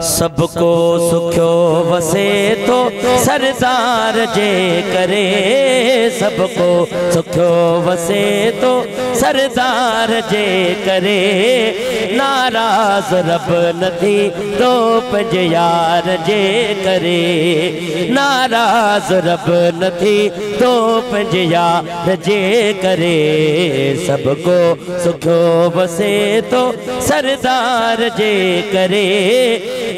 सबको सुख्यो वसे तो सरदार जे करे, सबको सुख्यो वसे तो सरदार जे करे। नाराज रब नथी तो पंज यार जे करे, नाराज रब नथी तो पंज यार जे करे। सबको सुख्यो वसे तो सरदार जे करे,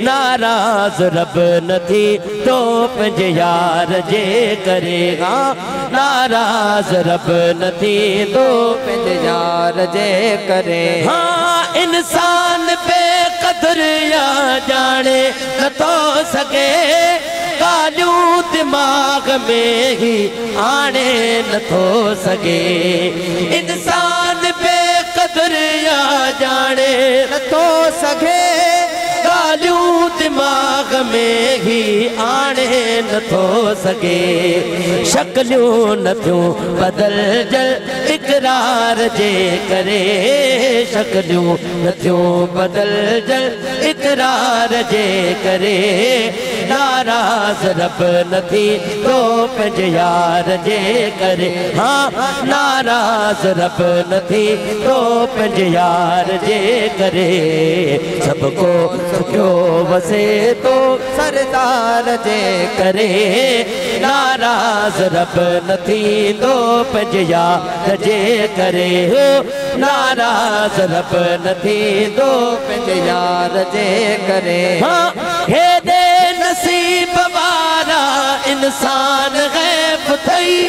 नाराज रब नथी तो पंज यार जे करेगा। नाराज रब नथी तो पंज यार जे करे। हाँ इंसान बेकदर या जाने न तो सके, कालू दिमाग में ही आने न तो सके। इंसान बेकदर या जाने न तो सके, कालू दिमाग में ही आने न तो सके। शक्लूं न थियूं बदल जल इकरार जे करे, शक्लूं न थियूं बदल जल इकरार जे करे। नाराज रब नथी तो पंज यार जे करे। हाँ नाराज रब नथी तो पंज यार जे करे। सबको सुख्यो वसे तो सरदार जे करे, नाराज रब नथी तो पंज यार जे करे। नाराज रब नथी तो पंज यार जे करे। हाँ हे दे नसीब वारा इंसान गैब थई,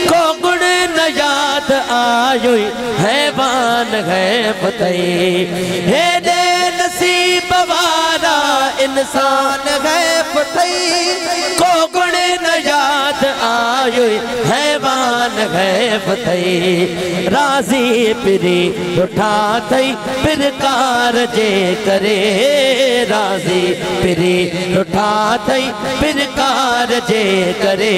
को गुण न याद आयो हैवान गैब थई। हे दे नसीब वारा इंसान गैब थई, को गुण न याद आयो हैवान गैब थई। राजी पिरी उठा थई पिरकार जे करे, राजी पिरी उठा थई पिरकार जे करे।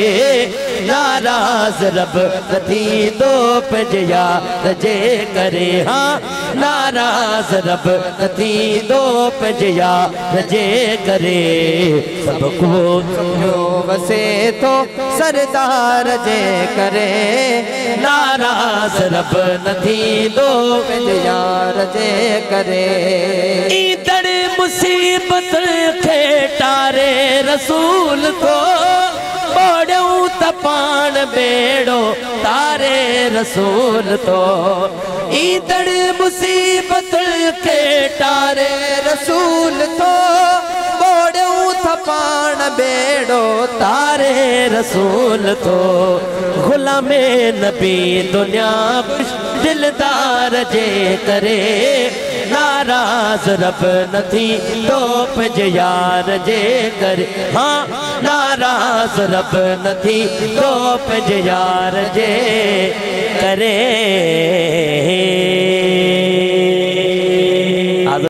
नाराज रब नथी तो पंज यार जे करे। हाँ नाराज रब नथी तो पंज यार जे करे। सबको सुख्यो वसे तो सरदार जे करे, नाराज रब नथी तो पंज यार जे करे। ईंदड़ मुसीबत खे टारे रसूल तो, बोड़ियूं त पाण बेड़ो तारे रसूल तो। ईंदड़ मुसीबत खे टारे रसूल तो, बोड़ियूं त पाण बेड़ो तारे रसूल तो। गुलामे नबी दुनिया दिलदार जे करे, नाराज रब नथी तो पंज यार जे करे। हाँ नाराज रब नथी तो पंज यार जे करे।